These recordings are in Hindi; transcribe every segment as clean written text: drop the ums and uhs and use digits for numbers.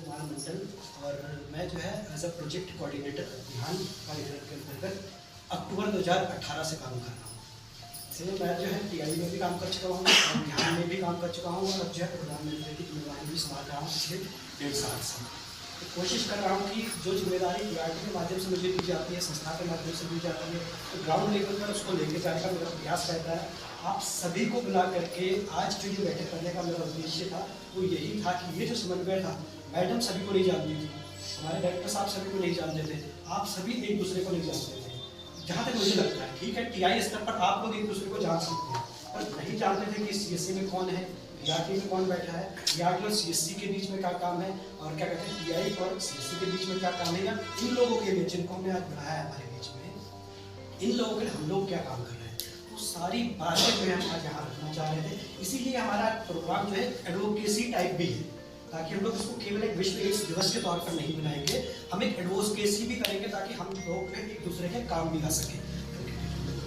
कुमार मंडल और मैं जो है एज अ प्रोजेक्ट कोऑर्डिनेटर अभियान कार्यक्रम के अंतर्गत अक्टूबर 2018 से काम कर रहा हूँ। इसलिए मैं जो है टीआई में भी काम कर चुका हूँ, अभियान में भी काम कर चुका हूँ और अब जो है प्रधानमंत्री की जिम्मेदारी भी संभाल रहा हूँ पिछले 1.5 साल से। तो कोशिश कर रहा हूँ कि जो जिम्मेदारी टीआरटी के माध्यम से मुझे दी जाती है, संस्था के माध्यम से दी जाती है, तो ग्राउंड लेवल पर उसको लेके जाने का मेरा प्रयास रहता है। आप सभी को बुला करके आज जो ये बैठक करने का मेरा उद्देश्य था वो यही था कि ये जो समन्वय था, मैडम सभी को नहीं जानती थी, हमारे डायरेक्टर साहब सभी को नहीं जानते थे, आप सभी एक दूसरे को नहीं जानते थे। जहाँ तक मुझे लगता है ठीक है, टीआई स्तर पर आप लोग एक दूसरे को जान सकते हैं, पर नहीं जानते थे कि सीएससी में कौन है, टीआरटी में कौन बैठा है, टीआरटी और सीएससी के बीच में क्या काम है, और क्या कहते हैं टीआई और सीएससी के बीच में क्या काम है, या इन लोगों के बीच जिनको हमने आज बढ़ाया है हमारे बीच में, इन लोगों के हम लोग क्या काम कर रहे हैं, तो सारी बातें जो है हम आज यहाँ रखना चाह रहे थे। इसीलिए हमारा प्रोग्राम जो है एडवोकेसी टाइप भी है, ताकि हम लोग इसको केवल एक विश्व एड्स दिवस के तौर पर नहीं बनाएंगे, हम एक एडवोकेसी भी करेंगे ताकि हम लोग एक दूसरे के काम भी आ सके।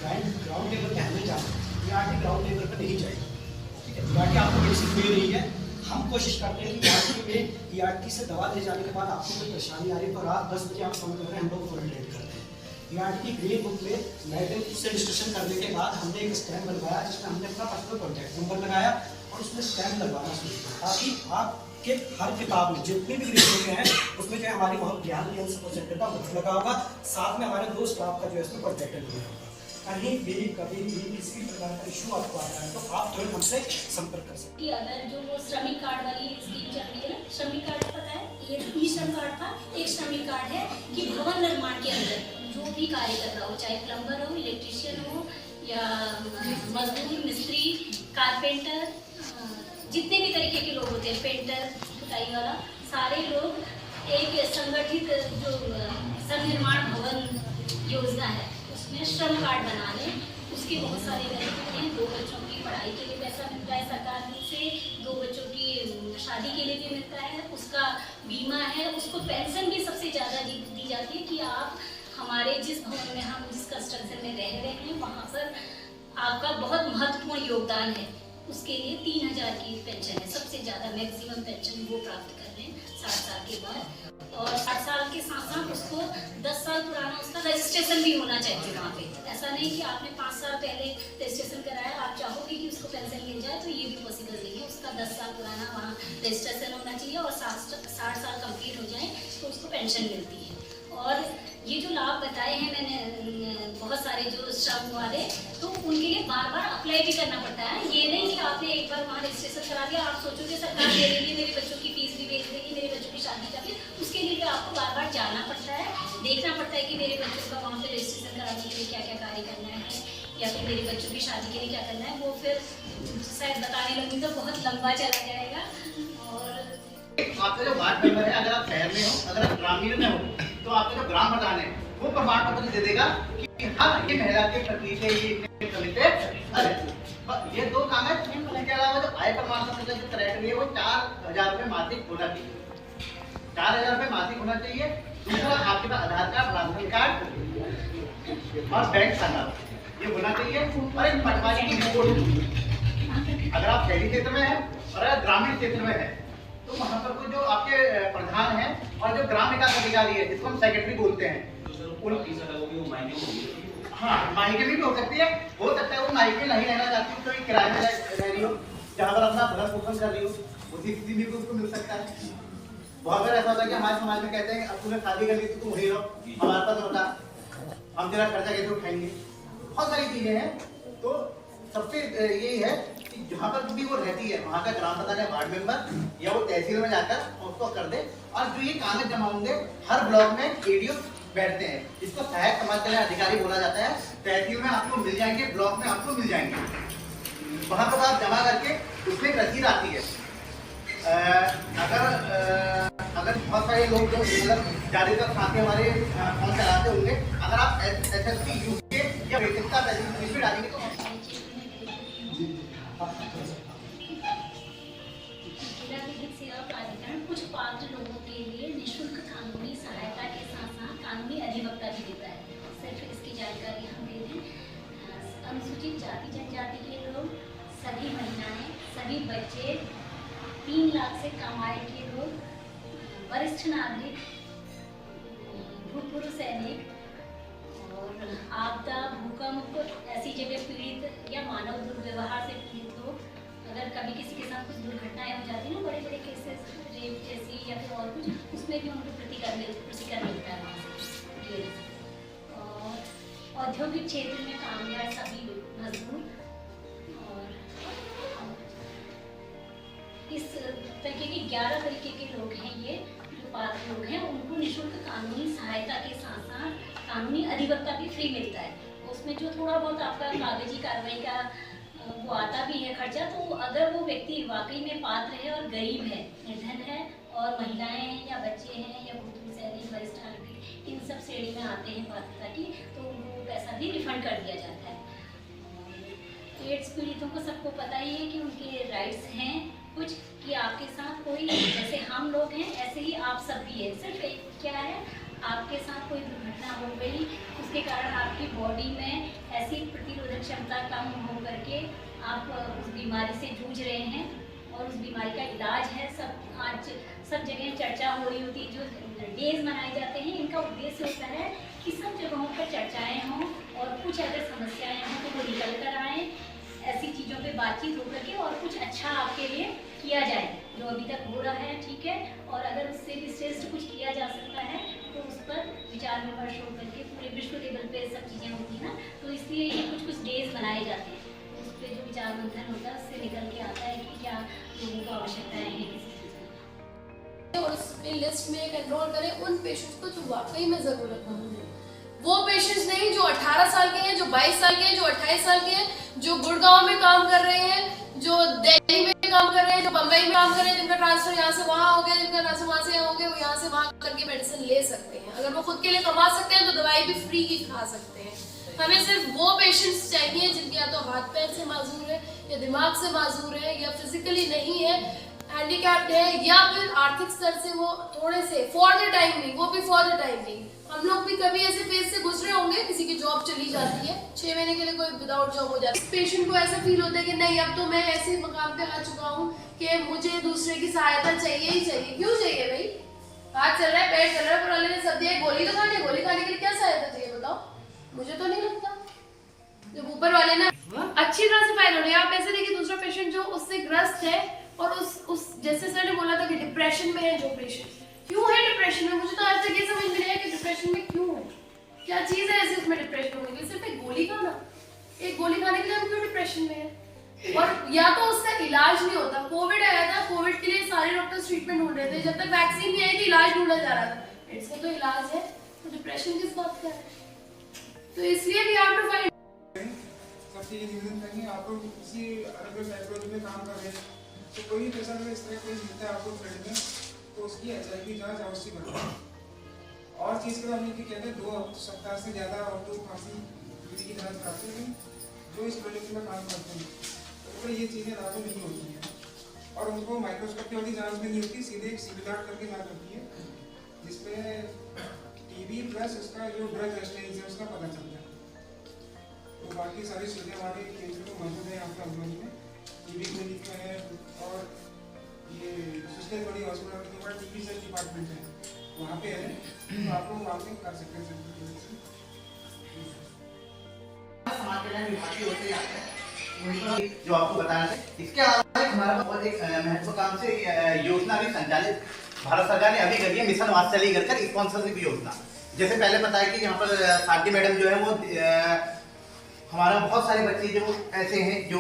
ग्राउंड लेवल पे हमें जाना, टीआरटी ग्राउंड लेवल पर नहीं जाएगी, ठीक है। टीआरटी आपको बेसिक दे रही है, हम कोशिश करते हैं कि टीआरटी से दवा ले जाने के बाद आपको कोई परेशानी आ रही है तो रात 10 बजे आप फोन कर रहे हैं, हम लोग कोऑर्डिनेट करते हैं। टीआरटी की ग्रीन बुक में मैडम से डिस्कशन करने के बाद हमने एक स्टैम्प बनवाया जिसमें हमने अपना पर्सनल कॉन्टैक्ट नंबर लगाया और उसमें स्टैम्प लगवाना शुरू किया, ताकि आपके हर किताब में जितनी भी ग्रीन बुकें हैं उसमें जो है हमारी बहुत ज्ञान की सब्जेक्ट का बुक लगा होगा, साथ में हमारे 2 स्टाफ का जो है इसमें कॉन्टैक्ट लिया होगा। कहीं भी कभी भी किसी प्रकार का इशू आपको आता है तो आप तुरंत हमसे संपर्क कर सकते हैं। अगर जो वो श्रमिक कार्ड वाली स्कीम चल रही है ना, श्रमिक कार्ड पता है, ये ई श्रम कार्ड था, एक श्रमिक कार्ड है कि भवन निर्माण के अंदर जो भी कार्य कर रहा हो, चाहे प्लम्बर हो, इलेक्ट्रिशियन हो या मजदूर, मिस्त्री, कारपेंटर, जितने भी तरीके के लोग होते हैं, पेंटर, पुताई वाला, सारे लोग एक संगठित जो संनिर्माण भवन योजना है उसमें श्रम कार्ड बना लें। उसके बहुत सारे बेनिफिट हैं। 2 बच्चों की पढ़ाई के लिए पैसा मिलता है सरकार से, 2 बच्चों की शादी के लिए भी मिलता है, उसका बीमा है, उसको पेंशन भी सबसे ज़्यादा दी जाती है कि आप हमारे जिस भवन में हम जिस कंस्ट्रक्शन में रह रहे हैं वहाँ पर आपका बहुत महत्वपूर्ण योगदान है, उसके लिए 3000 की पेंशन है, सबसे ज़्यादा मैक्सिमम पेंशन वो प्राप्त कर रहे हैं 60 साल के बाद। और 60 साल के साथ साथ उसको 10 साल पुराना उसका रजिस्ट्रेशन भी होना चाहिए वहाँ पे। ऐसा नहीं कि आपने 5 साल पहले रजिस्ट्रेशन कराया, आप चाहोगे कि उसको पेंशन मिल जाए तो ये भी पॉसिबल नहीं है। उसका 10 साल पुराना वहाँ रजिस्ट्रेशन होना चाहिए और 60 साल कंप्लीट हो जाए तो उसको पेंशन मिलती है। और ये जो लाभ बताए हैं मैंने बहुत सारे जो श्रम वाले, तो उनके लिए बार बार अप्लाई भी करना पड़ता है। ये नहीं कि आपने एक बार वहाँ रजिस्ट्रेशन करा दिया, आप सोचोगे सरकार दे देगी, मेरे बच्चों की फीस भी भेज देगी, मेरे बच्चों की शादी का भी, उसके लिए भी आपको बार बार जाना पड़ता है, देखना पड़ता है कि मेरे बच्चों का वहाँ पे रजिस्ट्रेशन कराने के लिए क्या क्या कार्य करना है, या फिर मेरे बच्चों की शादी के लिए क्या करना है। वो फिर शायद बताने लगूँ तो बहुत लंबा चला जाएगा। और आपका जो वार्ड मेंबर है, अगर आप शहर में हो, अगर आप ग्रामीण में हो, तो आपका जो ग्राम प्रधान है वो प्रमाण पत्र दे देगा कि हाँ ये महिला के प्रति से ये कमिटेड। ये 2 काम है। इसके अलावा जो आय प्रमाण पत्र का जो क्राइटेरिया है वो 4000 रुपये मासिक होना चाहिए, 4000 रुपये मासिक होना चाहिए। दूसरा आपके पास आधार कार्ड, राशन कार्ड और बैंक खाता ये होना चाहिए, और एक पटवारी की रिपोर्ट। अगर आप शहरी क्षेत्र में है और अगर ग्रामीण क्षेत्र में है तो वहाँ पर जो आपके प्रधान है और जो ग्राम विकास अधिकारी है जिसको हम सेक्रेटरी बोलते हैं, हाँ मायके में भी हो सकती है, हो सकता है वो मायके नहीं रहना चाहती हो, कोई किराए में रह रही हो, जहाँ पर अपना भरण पोषण कर रही हो, उसी स्थिति में भी उसको मिल सकता है। बहुत बार ऐसा होता है कि हमारे समाज में कहते हैं अब तूने शादी कर ली तो तुम वही रहो, हमारे पास होता हम तेरा खर्चा कैसे उठाएंगे। बहुत सारी चीजें हैं। तो सबसे यही है कि जहाँ पर भी वो रहती है वहाँ का ग्राम प्रधान या वार्ड मेंबर या वो तहसील में जाकर उसको कर दे। और जो ये कागज जमा होंगे हर ब्लॉक में एडीओ बैठते हैं, जिसको सहायक समाज कल्याण अधिकारी बोला जाता है। तहसील में आपको मिल जाएंगे, ब्लॉक में आपको मिल जाएंगे, वहाँ पर आप जमा करके उसमें एक रसीद आती है। अगर बहुत सारे लोग जो मतलब ज्यादातर साथी हमारे फोन चलाते होंगे, अगर आप SSP यूके या बेसिक का सर्टिफिकेट डालेंगे तो जिला विधिक सेवा प्राधिकरण कुछ पात्र लोगों के लिए निःशुल्क कानूनी सहायता के साथ साथ कानूनी अधिवक्ता भी देता है। सिर्फ इसकी जानकारी हम दे दें, अनुसूचित जाति जनजाति के लोग, सभी महिलाएं, सभी बच्चे, 3 लाख से कम आय के लोग, वरिष्ठ नागरिक, भूतपूर्व सैनिक और आपदा, भूकंप, ऐसी जगह पीड़ित या मानव दुर्व्यवहार से पीड़ित लोग, अगर कभी किसी के साथ कुछ दुर्घटनाएं हो जाती हैं ना, बड़े बड़े केसेस, रेप जैसी या फिर और कुछ, उसमें भी उनको प्रतिकार मिलता है वहाँ से। और औद्योगिक क्षेत्र में कामगार सभी मजदूर और इस तरीके के 11 तरीके के लोग हैं ये जो पात्र लोग हैं, उनको निःशुल्क कानूनी सहायता के साथ साथ कानूनी अधिवक्ता भी फ्री मिलता है। उसमें जो थोड़ा बहुत आपका कागजी कार्रवाई का वो आता भी है खर्चा, तो अगर वो व्यक्ति वाकई में पात्र है और गरीब है, निर्धन है और महिलाएं हैं या बच्चे हैं या भूतपूर्व सैनिक, वरिष्ठ नागरिक, इन सब श्रेणी में आते हैं पात्रता की, तो उनको पैसा भी रिफंड कर दिया जाता है। एड्स पीड़ितों को सबको पता ही है कि उनके राइट्स हैं कुछ, कि आपके साथ कोई, जैसे हम लोग हैं ऐसे ही आप सब भी है। सिर्फ एक क्या है, आपके साथ कोई दुर्घटना हो गई, उसके कारण आपकी बॉडी में ऐसी प्रतिरोधक क्षमता कम हो करके आप उस बीमारी से जूझ रहे हैं और उस बीमारी का इलाज है। आज सब जगह चर्चा हो रही होती है, जो डेज मनाए जाते हैं, इनका उद्देश्य होता है कि सब जगहों पर चर्चाएँ हों और कुछ अगर समस्याएँ हों तो वो निकल कर आएँ, ऐसी चीज़ों पे बातचीत होकर के और कुछ अच्छा आपके लिए किया जाए। जो अभी तक हो रहा है ठीक है, और अगर उससे भी श्रेष्ठ कुछ किया जा सकता है तो उस पर विचार विमर्श होकर के पूरे विश्व लेवल पे सब चीज़ें होती हैं ना, तो इसलिए ये कुछ कुछ डेज मनाए जाते हैं। उस पर जो विचार मंथन होता है उससे निकल के आता है कि क्या लोगों को आवश्यकताएँ हैं किसी चीज़ और उसमें लिस्ट में एक एनरोल करें उन पेशेंट्स को जो वाकई में ज़रूरतमंद है। वो पेशेंट्स नहीं जो 18 साल के हैं, जो 22 साल के हैं, जो 28 साल के हैं, जो गुड़गांव में काम कर रहे हैं, जो दिल्ली में काम कर रहे हैं, जो बम्बई में काम कर रहे हैं, जिनका ट्रांसफर यहाँ से वहाँ हो गया, जिनका ट्रांसफर वहाँ से यहाँ हो गया, वो यहाँ से वहाँ करके मेडिसिन ले सकते हैं। अगर वो खुद के लिए कमा सकते हैं तो दवाई भी फ्री की खा सकते हैं। हमें सिर्फ वो पेशेंट्स चाहिए जिनके या तो हाथ पैर से माजूर है या दिमाग से माजूर है या फिजिकली नहीं है, हैंडीकैप्ड है, या फिर आर्थिक स्तर से वो थोड़े से फॉर द टाइम नहीं, वो भी फॉर द टाइम नहीं। हम लोग भी कभी ऐसे फेज से गुजरे होंगे, किसी की जॉब चली जाती है, 6 महीने के लिए कोई विदाउट जॉब हो जाता है, पेशेंट को ऐसा फील होता है कि नहीं अब तो मैं ऐसे मकाम पे आ चुका हूँ कि मुझे दूसरे की सहायता चाहिए ही चाहिए। क्यों चाहिए भाई? हाथ चल रहा है, पैर चल रहा है, पुराने ने सब दिया, गोली तो खानी है, गोली खाने के लिए क्या सहायता चाहिए बताओ? मुझे तो नहीं लगता। जब ऊपर वाले ना अच्छी तरह से फाइल हो रही है, आप ऐसे देखिए दूसरा पेशेंट जो उससे ग्रस्त है और उस जैसे सर ने बोला था कि डिप्रेशन में है जो पेशेंट, क्यों है डिप्रेशन में? मुझे तो आज तक ये समझ नहीं आया कि डिप्रेशन में क्यों है, क्या चीज है ऐसे उसमें डिप्रेशन होने के लिए? सिर्फ एक गोली खाना, एक गोली खाने के लिए हम क्यों डिप्रेशन में है? और या तो उसका इलाज नहीं होता। कोविड आया था, कोविड के लिए सारे डॉक्टर्स ट्रीटमेंट ढूंढ रहे थे, जब तक वैक्सीन नहीं आई थी इलाज ढूंढा जा रहा था। इसका तो इलाज है, तो डिप्रेशन किस बात का है? तो इसलिए भी आप टू फाइंड सब चीजें निवेदन करेंगे। आप लोग किसी अलग साइकोलॉजी में काम कर रहे हैं तो कोई पेशेंट में इस तरह कोई मिलता है आपको फील्ड में तो उसकी HIV जांच अवश्य करना है। और चीज़ के बाद ये कहते हैं 2 सप्ताह से ज़्यादा और तो खांसी की जांच कराते हैं जो इस प्रोजेक्ट में काम करते हैं, तो ये चीज़ें लागू नहीं होती हैं और उनको माइक्रोस्कोपी वाली जांच में नहीं होती, सीधे एक CBR करके जांच होती है जिसमें TB प्लस उसका जो ड्रग रेजिस्टेंस है उसका पता चलता है। तो बाकी सारी सुविधाएं हमारे केंद्र में मौजूद है, यहाँ पर अजमेर में TB क्लिनिक में है और ये सिस्टर बड़ी हॉस्पिटल के बाद TB सेल डिपार्टमेंट है वहाँ पे है, तो आप लोग वहाँ पे कर सकते हैं। समाज कल्याण विभाग की ओर से आता है जो आपको बताना चाहिए। इसके अलावा हमारा बहुत एक महत्वाकांक्षी योजना भी संचालित भारत सरकार ने अभी करी है, मिशन वात्सल्य कर स्पॉन्सरशिप योजना। जैसे पहले बताया कि यहाँ पर साथी मैडम जो है वो हमारा बहुत सारे बच्चे जो ऐसे हैं जो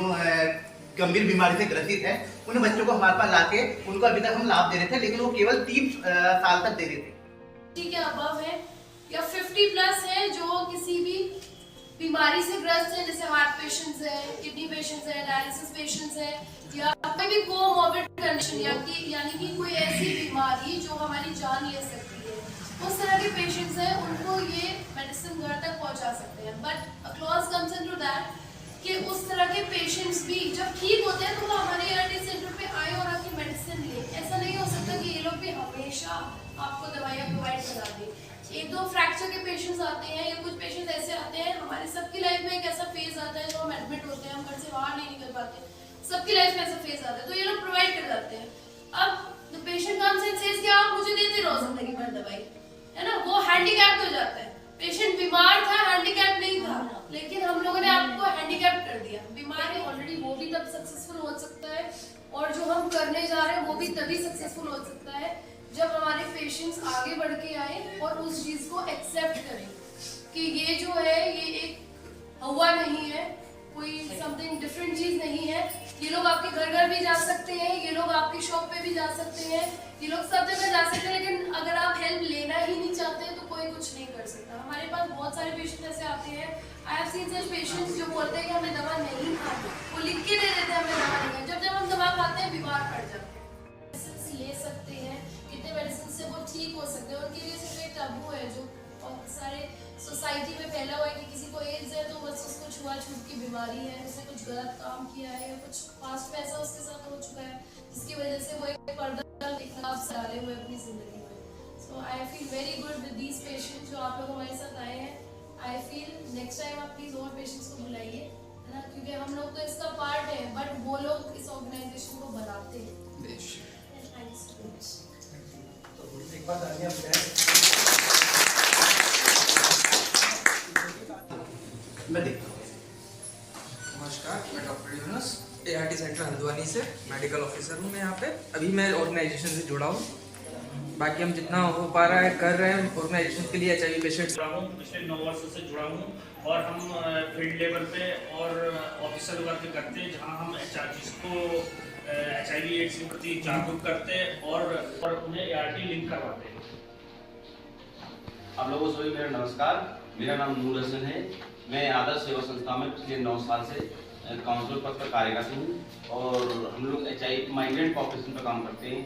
गंभीर बीमारी से ग्रसित है, उन बच्चों को हमारे पास लाके उनको अभी तक हम लाभ दे रहे थे, लेकिन वो केवल 3 साल तक दे रहे थे। ठीक है, अबव है या 50 प्लस है जो किसी भी बीमारी से ग्रस्त है, जैसे हार्ट पेशेंट्स है, किडनी पेशेंट्स है, डायलिसिस पेशेंट्स है, या कोई भी कोमॉर्बिड कंडीशन यानी कि कोई ऐसी बीमारी जो हमारी जान ले सकती है, उस तरह के पेशेंट्स हैं, उनको ये मेडिसिन घर तक पहुंचा सकते हैं। But a clause comes into that कि उस तरह के पेशेंट्स भी जब ठीक होते हैं तो वो हमारे ART सेंटर पे आए और आके मेडिसिन ले। ऐसा नहीं हो सकता कि ये लोग भी हमेशा आपको दवाइयाँ प्रोवाइड करा दें। 1-2 फ्रैक्चर के पेशेंट्स आते हैं या कुछ पेशेंट्स ऐसे आते हैं, हमारे सबकी लाइफ में एक ऐसा फेज आता है जो हम एडमिट होते हैं, हम घर से बाहर नहीं निकल पाते, सबकी लाइफ में ऐसा फेज आता है, तो ये लोग प्रोवाइड कर जाते हैं। अब पेशेंट कम्स एंड सेज कि आप मुझे दे देर और जिंदगी भर दवाई, है ना, वो हैंडीकैप्ड हो जाता है। पेशेंट बीमार था, हैंडीकैप नहीं था, लेकिन हम लोगों ने आपको हैंडीकैप कर दिया। बीमार है ऑलरेडी, वो भी तब सक्सेसफुल हो सकता है, और जो हम करने जा रहे हैं वो भी तभी सक्सेसफुल हो सकता है जब हमारे पेशेंट्स आगे बढ़ के आए और उस चीज को एक्सेप्ट करें कि ये जो है ये एक हवा नहीं है, कोई समथिंग डिफरेंट चीज नहीं है। ये लोग आपके घर घर भी जा सकते हैं, ये लोग आपकी शॉप पे भी जा सकते हैं, ये लोग सब जगह जा सकते हैं, लेकिन अगर आप हेल्प लेना ही नहीं चाहते तो कोई कुछ नहीं कर सकता। हमारे पास बहुत सारे पेशेंट ऐसे आते हैं, I have seen such patients जो बोलते हैं कि हमें दवा नहीं खानी, वो लिख के दे देते हैं हमें दवा नहीं खानी, जब हम दवा खाते हैं बीमार पड़ जाते हैं। मेडिसिन ले सकते हैं, कितने मेडिसिन से वो ठीक हो सकते हैं, उनके लिए सिर्फ एक टैबू है जो बहुत सारे सोसाइटी में फैला हुआ है कि किसी को एड्स है तो बस उसको छुआछूत की बीमारी है, उसने कुछ गलत काम किया है या कुछ पास्ट में ऐसा उसके साथ हो चुका है जिसकी वजह से वो एक पर्दा दिखा डाले हुए अपनी जिंदगी में। So I feel very good with these patients जो आप लोग हमारे साथ आए हैं। आई फील नेक्स्ट टाइम आप प्लीज और पेशेंट्स को बुलाइए, है ना, क्योंकि हम लोग तो इसका पार्ट है, बट वो लोग इस ऑर्गेनाइजेशन को बनाते हैं। Thanks so much. तो एक बात आ गया मैं देखता हूँ। नमस्कार, मैं doctor Yunus, ART centre Haldwani से मेडिकल ऑफिसर हूँ मैं यहाँ पे। अभी मैं ऑर्गेनाइजेशन से जुड़ा हूँ, बाकी हम जितना हो पा रहा है कर रहे हैं ऑर्गेनाइजेशन के लिए। HIV पेशेंट्स जुड़ा हूँ, पिछले 9 वर्षों से जुड़ा हूँ और हम फील्ड लेवल पे और ऑफिसर वर्क करते हैं जहाँ हम HRGs को HIV एड्स के प्रति जागरूक करते हैं और उन्हें ART लिंक करवाते हैं। आप लोगों को सभी मेरा नमस्कार, मेरा नाम नूर हसन है। मैं आदर्श सेवा संस्था में पिछले 9 साल से काउंसलर पद पर कार्यरत हूँ और हम लोग HIV माइग्रेंट पॉपुलेशन पर काम करते हैं।